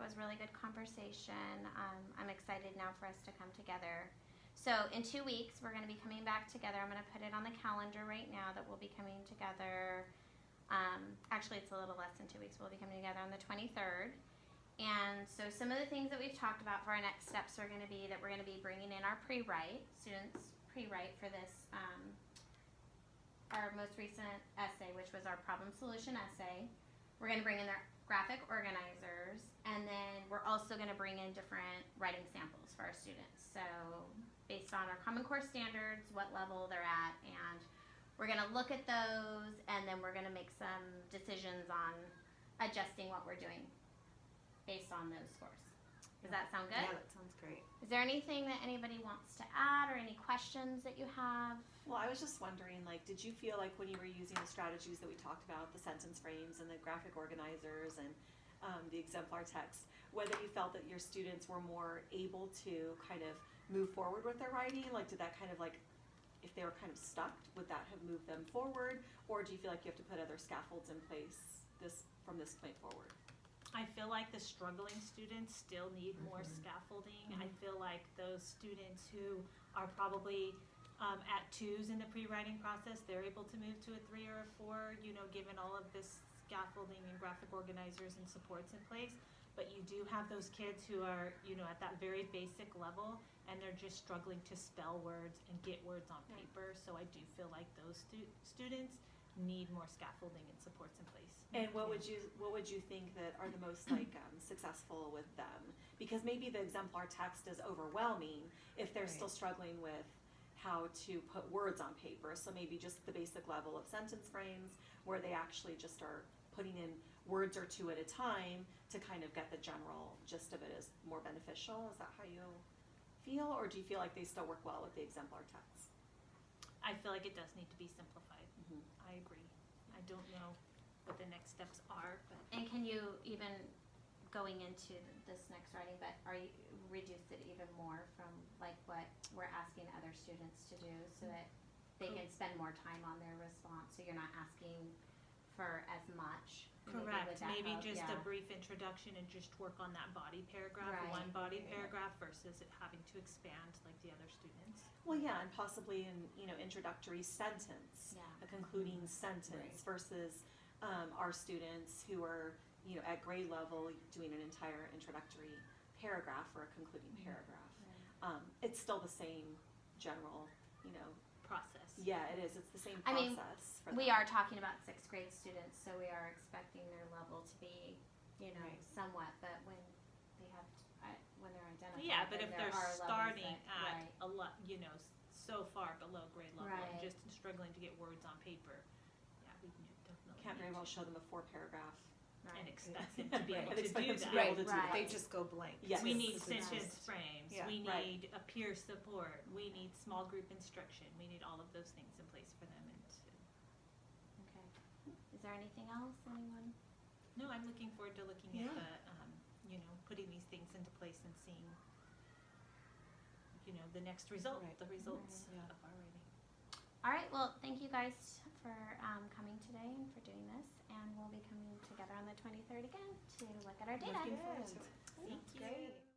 was a really good conversation. I'm excited now for us to come together. So in 2 weeks, we're going to be coming back together. I'm going to put it on the calendar right now that we'll be coming together. Actually, it's a little less than 2 weeks. We'll be coming together on the 23rd. And so some of the things that we've talked about for our next steps are going to be that we're going to be bringing in our pre-write, students pre-write for this, our most recent essay, which was our problem solution essay. We're going to bring in their graphic organizers, and then we're also going to bring in different writing samples for our students. So based on our Common Core standards, what level they're at, and we're going to look at those, and then we're going to make some decisions on adjusting what we're doing based on those scores. Does that sound good? Yeah, that sounds great. Is there anything that anybody wants to add or any questions that you have? Well, I was just wondering, like, did you feel like when you were using the strategies that we talked about, the sentence frames and the graphic organizers and the exemplar text, whether you felt that your students were more able to kind of move forward with their writing? Like, did that kind of like, if they were kind of stuck, would that have moved them forward? Or do you feel like you have to put other scaffolds in place from this point forward? I feel like the struggling students still need more scaffolding. I feel like those students who are probably at 2s in the pre-writing process, they're able to move to a 3 or a 4, you know, given all of this scaffolding and graphic organizers and supports in place. But you do have those kids who are, you know, at that very basic level, and they're just struggling to spell words and get words on paper. So I do feel like those students need more scaffolding and supports in place. And what would you think that are the most like successful with them? Because maybe the exemplar text is overwhelming if they're still struggling with how to put words on paper. So maybe just the basic level of sentence frames where they actually just are putting in words or 2 at a time to kind of get the general gist of it is more beneficial. Is that how you feel, or do you feel like they still work well with the exemplar text? I feel like it does need to be simplified. Mm-hmm. I agree. I don't know what the next steps are, but And can you even, going into this next writing, but are you reduce it even more from like what we're asking other students to do so that they can spend more time on their response, so you're not asking for as much? correct. Maybe help? just Yeah. a brief introduction and just work on that body paragraph, Right. one body paragraph versus it having to expand like the other students. Well, yeah, and possibly an introductory sentence, Yeah. a concluding sentence versus our students who are at grade level doing an entire introductory paragraph or a concluding paragraph. It's still the same general, Process. Yeah, it is. It's the same I mean, process. For we them. are talking about 6th grade students, so we are expecting their level to be, Right. somewhat, but when they have, when they're identified. Yeah, but then if there they're are levels starting that- at right. a lot, so far below grade level Right. and just struggling to get words on paper, yeah, we definitely Can't very need well to- show them a 4-paragraph. Right. and expect them to be Right, able and to expect do them to that. be able to do Right. They just go blank. Yes. We need Yes. sentence frames, Yeah. we Right. need a peer support, we need small group instruction, we need all of those things in place for them. Okay. Is there anything else, anyone? No, I'm looking forward to looking Yeah. at the, putting these things into place and seeing, the next result, Right. the results Right. Yeah. of our writing. All right, well, thank you guys for coming today and for doing this, and we'll be coming together on the 23rd again to look at our data. Looking forward to it. Thank you. Great.